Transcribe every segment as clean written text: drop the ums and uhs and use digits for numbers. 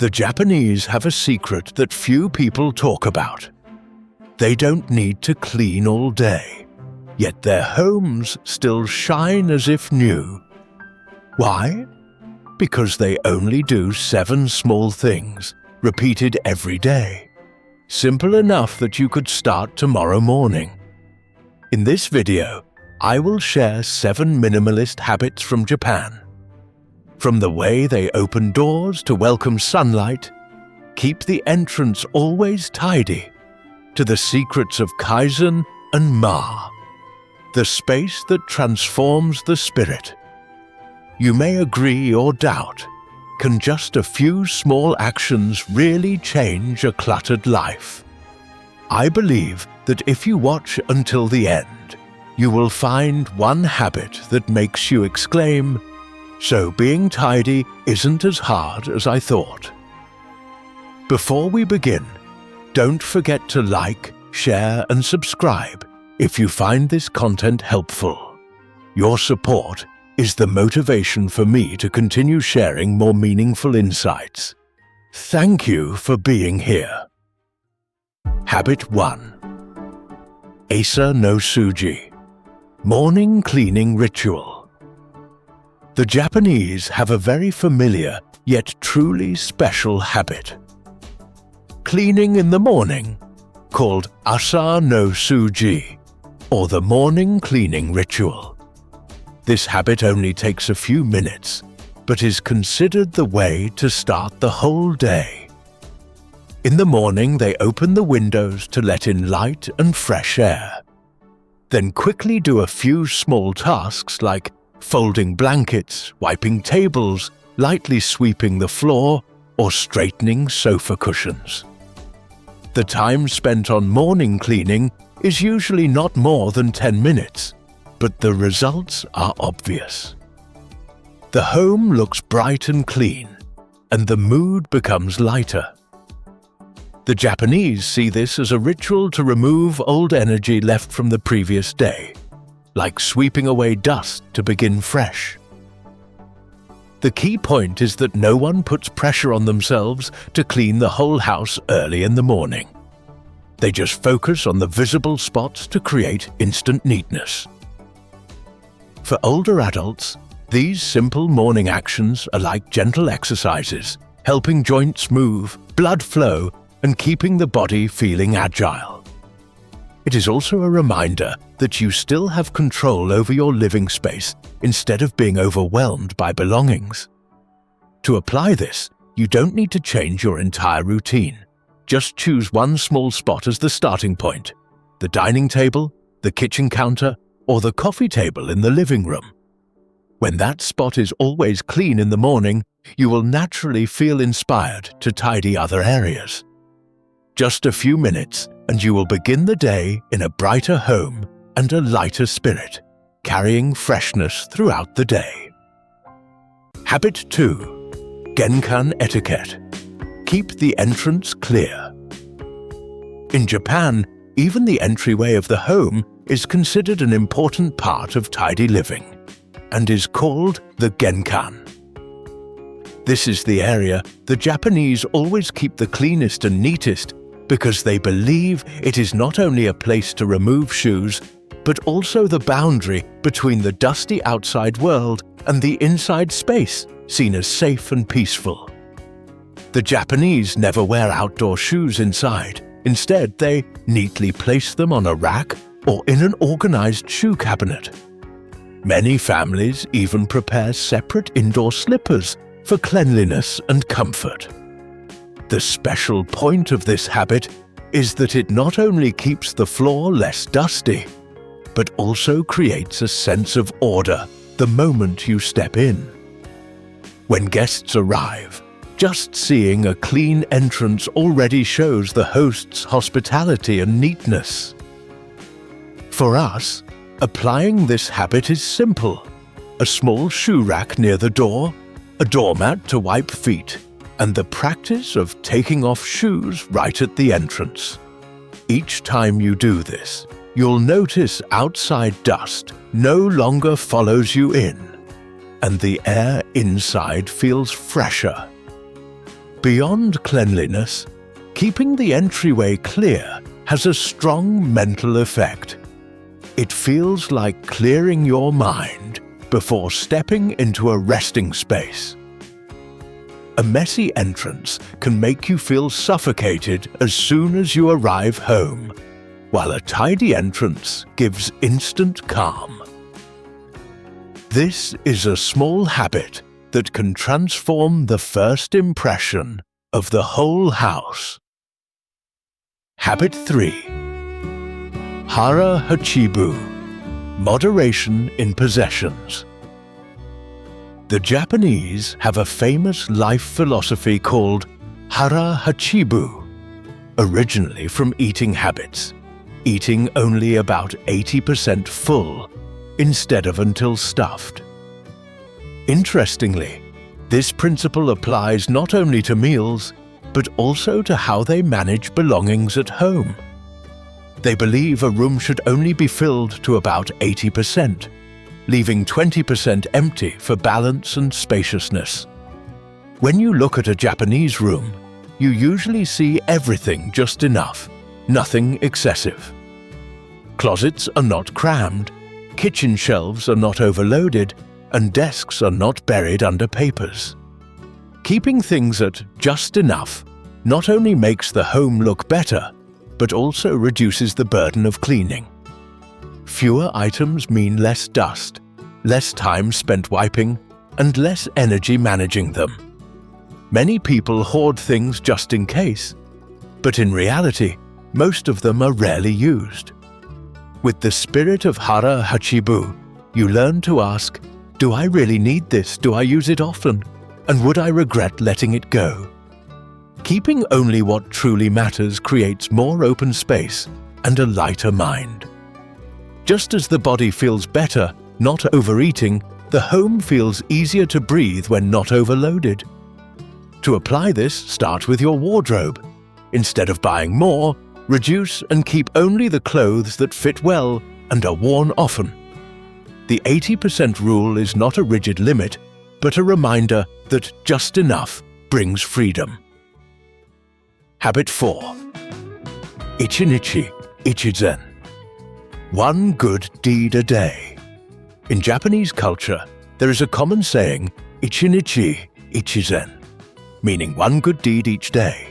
The Japanese have a secret that few people talk about. They don't need to clean all day, yet their homes still shine as if new. Why? Because they only do 7 small things, repeated every day. Simple enough that you could start tomorrow morning. In this video, I will share 7 minimalist habits from Japan. From the way they open doors to welcome sunlight, keep the entrance always tidy, to the secrets of Kaizen and Ma, the space that transforms the spirit. You may agree or doubt, can just a few small actions really change a cluttered life? I believe that if you watch until the end, you will find one habit that makes you exclaim, "So being tidy isn't as hard as I thought." Before we begin, don't forget to like, share, and subscribe if you find this content helpful. Your support is the motivation for me to continue sharing more meaningful insights. Thank you for being here. Habit 1. Asa no Souji, Morning Cleaning Ritual. The Japanese have a very familiar yet truly special habit. Cleaning in the morning, called Asa no Souji, or the morning cleaning ritual. This habit only takes a few minutes, but is considered the way to start the whole day. In the morning, they open the windows to let in light and fresh air. Then quickly do a few small tasks like folding blankets, wiping tables, lightly sweeping the floor, or straightening sofa cushions. The time spent on morning cleaning is usually not more than 10 minutes, but the results are obvious. The home looks bright and clean, and the mood becomes lighter. The Japanese see this as a ritual to remove old energy left from the previous day, like sweeping away dust to begin fresh. The key point is that no one puts pressure on themselves to clean the whole house early in the morning. They just focus on the visible spots to create instant neatness. For older adults, these simple morning actions are like gentle exercises, helping joints move, blood flow, and keeping the body feeling agile. It is also a reminder that you still have control over your living space instead of being overwhelmed by belongings. To apply this, you don't need to change your entire routine. Just choose one small spot as the starting point: the dining table, the kitchen counter, or the coffee table in the living room. When that spot is always clean in the morning, you will naturally feel inspired to tidy other areas. Just a few minutes, and you will begin the day in a brighter home and a lighter spirit, carrying freshness throughout the day. Habit 2. Genkan Etiquette. Keep the entrance clear. In Japan, even the entryway of the home is considered an important part of tidy living, and is called the Genkan. This is the area the Japanese always keep the cleanest and neatest because they believe it is not only a place to remove shoes, but also the boundary between the dusty outside world and the inside space, seen as safe and peaceful. The Japanese never wear outdoor shoes inside. Instead, they neatly place them on a rack or in an organized shoe cabinet. Many families even prepare separate indoor slippers for cleanliness and comfort. The special point of this habit is that it not only keeps the floor less dusty, but also creates a sense of order the moment you step in. When guests arrive, just seeing a clean entrance already shows the host's hospitality and neatness. For us, applying this habit is simple: a small shoe rack near the door, a doormat to wipe feet, and the practice of taking off shoes right at the entrance. Each time you do this, you'll notice outside dust no longer follows you in, and the air inside feels fresher. Beyond cleanliness, keeping the entryway clear has a strong mental effect. It feels like clearing your mind before stepping into a resting space. A messy entrance can make you feel suffocated as soon as you arrive home, while a tidy entrance gives instant calm. This is a small habit that can transform the first impression of the whole house. Habit 3. Hara Hachibu. Moderation in possessions. The Japanese have a famous life philosophy called Hara Hachibu, originally from eating habits, eating only about 80% full instead of until stuffed. Interestingly, this principle applies not only to meals, but also to how they manage belongings at home. They believe a room should only be filled to about 80%, leaving 20% empty for balance and spaciousness. When you look at a Japanese room, you usually see everything just enough, nothing excessive. Closets are not crammed, kitchen shelves are not overloaded, and desks are not buried under papers. Keeping things at just enough not only makes the home look better, but also reduces the burden of cleaning. Fewer items mean less dust, less time spent wiping, and less energy managing them. Many people hoard things just in case, but in reality, most of them are rarely used. With the spirit of Hara Hachibu, you learn to ask, do I really need this? Do I use it often? And would I regret letting it go? Keeping only what truly matters creates more open space and a lighter mind. Just as the body feels better not overeating, the home feels easier to breathe when not overloaded. To apply this, start with your wardrobe. Instead of buying more, reduce and keep only the clothes that fit well and are worn often. The 80% rule is not a rigid limit, but a reminder that just enough brings freedom. Habit 4. Ichinichi, Ichizen. One good deed a day. In Japanese culture, there is a common saying, Ichinichi, Ichizen, meaning one good deed each day.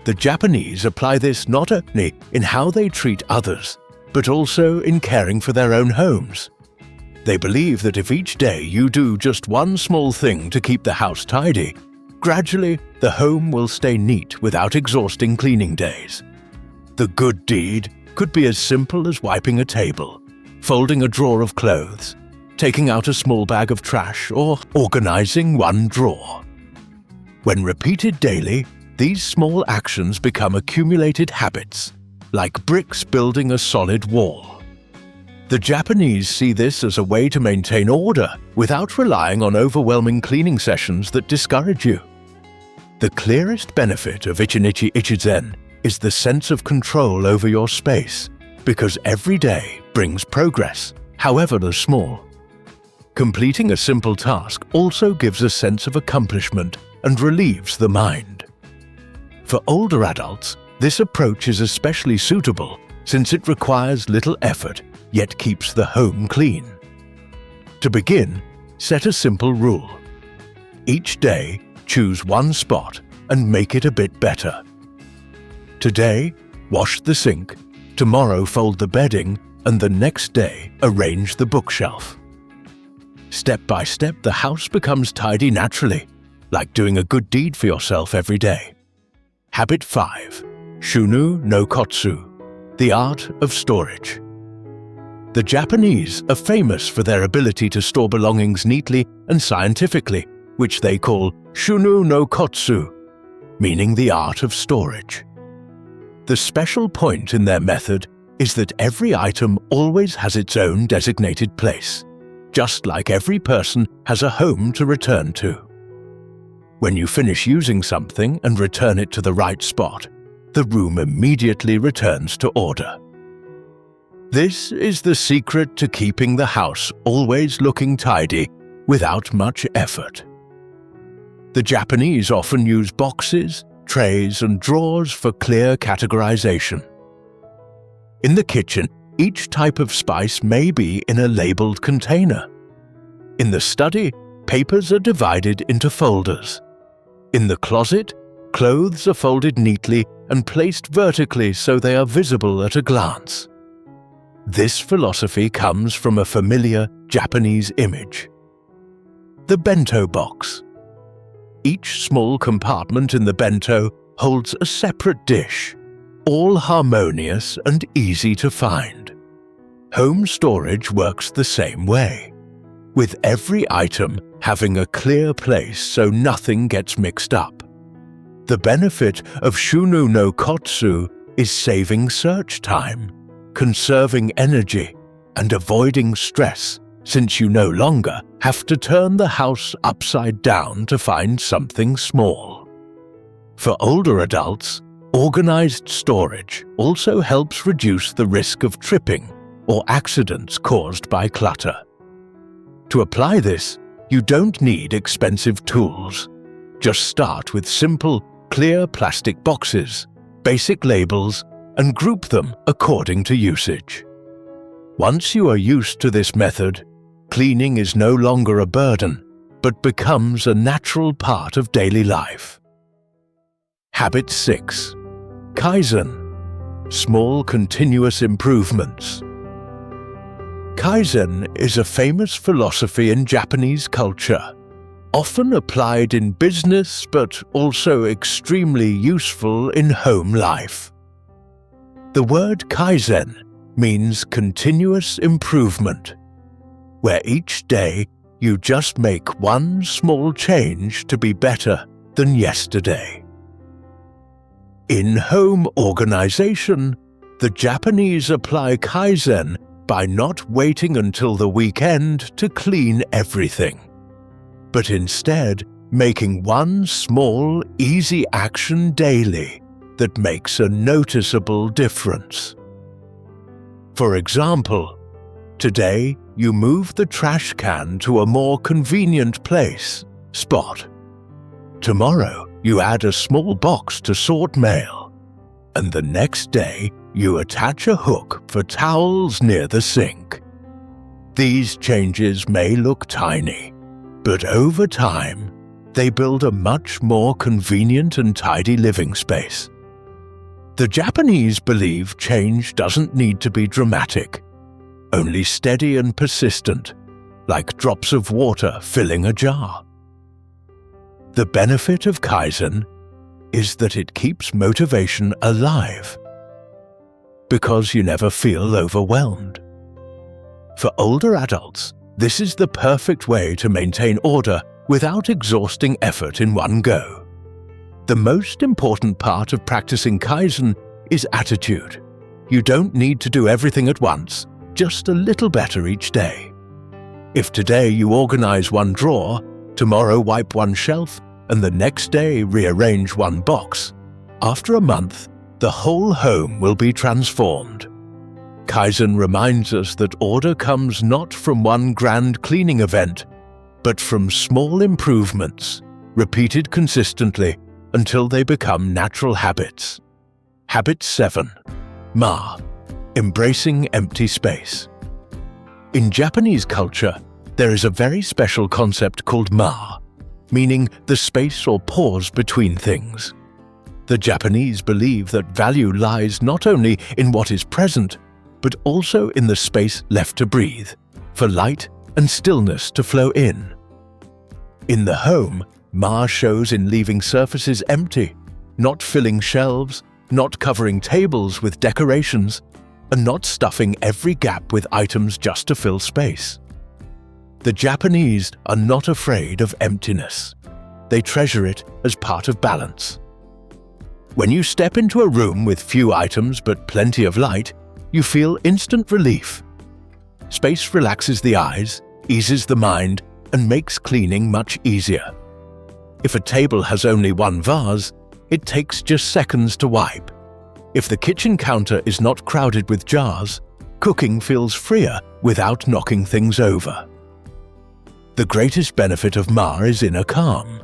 The Japanese apply this not only in how they treat others, but also in caring for their own homes. They believe that if each day you do just one small thing to keep the house tidy, gradually the home will stay neat without exhausting cleaning days. The good deed could be as simple as wiping a table, folding a drawer of clothes, taking out a small bag of trash, or organizing one drawer. When repeated daily, these small actions become accumulated habits, like bricks building a solid wall. The Japanese see this as a way to maintain order without relying on overwhelming cleaning sessions that discourage you. The clearest benefit of Ichinichi Ichizen is the sense of control over your space, because every day brings progress, however small. Completing a simple task also gives a sense of accomplishment and relieves the mind. For older adults, this approach is especially suitable since it requires little effort yet keeps the home clean. To begin, set a simple rule. Each day, choose one spot and make it a bit better. Today, wash the sink, tomorrow fold the bedding, and the next day arrange the bookshelf. Step by step, the house becomes tidy naturally, like doing a good deed for yourself every day. Habit 5. Shunou no Kotsu. The art of storage. The Japanese are famous for their ability to store belongings neatly and scientifically, which they call Shunou no Kotsu, meaning the art of storage. The special point in their method is that every item always has its own designated place, just like every person has a home to return to. When you finish using something and return it to the right spot, the room immediately returns to order. This is the secret to keeping the house always looking tidy without much effort. The Japanese often use boxes, trays, and drawers for clear categorization. In the kitchen, each type of spice may be in a labeled container. In the study, papers are divided into folders. In the closet, clothes are folded neatly and placed vertically so they are visible at a glance. This philosophy comes from a familiar Japanese image. The bento box. Each small compartment in the bento holds a separate dish, all harmonious and easy to find. Home storage works the same way, with every item having a clear place so nothing gets mixed up. The benefit of Shunou no Kotsu is saving search time, conserving energy, and avoiding stress, since you no longer have to turn the house upside down to find something small. For older adults, organized storage also helps reduce the risk of tripping or accidents caused by clutter. To apply this, you don't need expensive tools. Just start with simple, clear plastic boxes, basic labels, and group them according to usage. Once you are used to this method, cleaning is no longer a burden, but becomes a natural part of daily life. Habit 6. Kaizen. Small continuous improvements. Kaizen is a famous philosophy in Japanese culture, often applied in business but also extremely useful in home life. The word Kaizen means continuous improvement, where each day you just make one small change to be better than yesterday. In home organization, the Japanese apply Kaizen by not waiting until the weekend to clean everything, but instead making one small, easy action daily that makes a noticeable difference. For example, today you move the trash can to a more convenient spot. Tomorrow you add a small box to sort mail, and the next day you attach a hook for towels near the sink. These changes may look tiny, but over time, they build a much more convenient and tidy living space. The Japanese believe change doesn't need to be dramatic, only steady and persistent, like drops of water filling a jar. The benefit of Kaizen is that it keeps motivation alive, because you never feel overwhelmed. For older adults, this is the perfect way to maintain order without exhausting effort in one go. The most important part of practicing Kaizen is attitude. You don't need to do everything at once, just a little better each day. If today you organize one drawer, tomorrow wipe one shelf, and the next day rearrange one box, after a month, the whole home will be transformed. Kaizen reminds us that order comes not from one grand cleaning event, but from small improvements, repeated consistently until they become natural habits. Habit 7. Ma. Embracing empty space. In Japanese culture, there is a very special concept called ma, meaning the space or pause between things. The Japanese believe that value lies not only in what is present, but also in the space left to breathe, for light and stillness to flow in. In the home, ma shows in leaving surfaces empty, not filling shelves, not covering tables with decorations, and not stuffing every gap with items just to fill space. The Japanese are not afraid of emptiness. They treasure it as part of balance. When you step into a room with few items but plenty of light, you feel instant relief. Space relaxes the eyes, eases the mind, and makes cleaning much easier. If a table has only one vase, it takes just seconds to wipe. If the kitchen counter is not crowded with jars, cooking feels freer without knocking things over. The greatest benefit of ma is inner calm.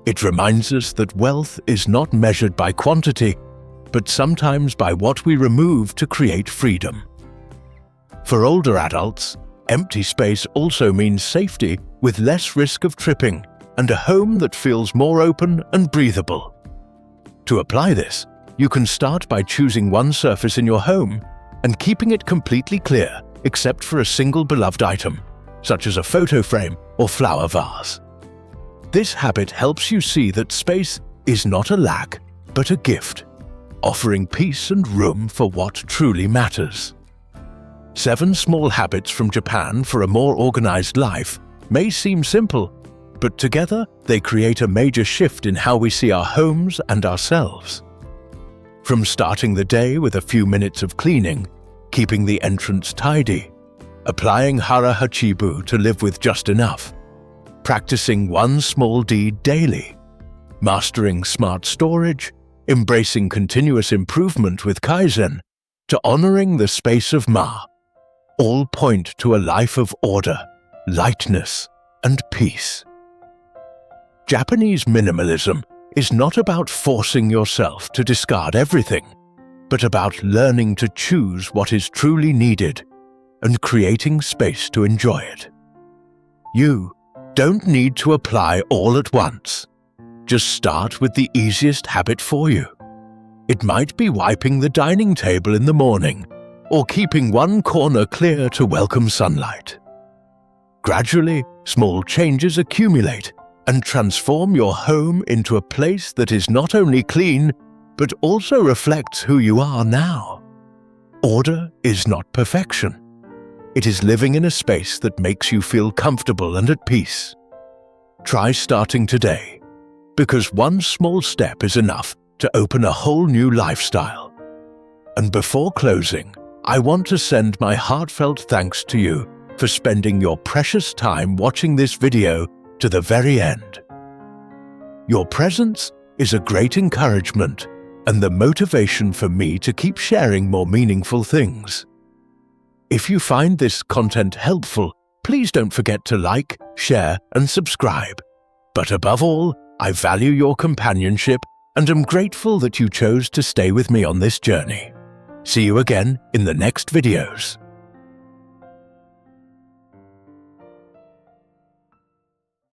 It reminds us that wealth is not measured by quantity, but sometimes by what we remove to create freedom. For older adults, empty space also means safety with less risk of tripping and a home that feels more open and breathable. To apply this, you can start by choosing one surface in your home and keeping it completely clear except for a single beloved item, such as a photo frame or flower vase. This habit helps you see that space is not a lack, but a gift, offering peace and room for what truly matters. 7 small habits from Japan for a more organized life may seem simple, but together they create a major shift in how we see our homes and ourselves. From starting the day with a few minutes of cleaning, keeping the entrance tidy, applying Hara Hachibu to live with just enough, practicing one small deed daily, mastering smart storage, embracing continuous improvement with Kaizen, to honoring the space of Ma, all point to a life of order, lightness, and peace. Japanese minimalism is not about forcing yourself to discard everything, but about learning to choose what is truly needed and creating space to enjoy it. You don't need to apply all at once. Just start with the easiest habit for you. It might be wiping the dining table in the morning or keeping one corner clear to welcome sunlight. Gradually, small changes accumulate and transform your home into a place that is not only clean, but also reflects who you are now. Order is not perfection. It is living in a space that makes you feel comfortable and at peace. Try starting today, because one small step is enough to open a whole new lifestyle. And before closing, I want to send my heartfelt thanks to you for spending your precious time watching this video to the very end. Your presence is a great encouragement and the motivation for me to keep sharing more meaningful things. If you find this content helpful, please don't forget to like, share, and subscribe. But above all, I value your companionship and am grateful that you chose to stay with me on this journey. See you again in the next videos.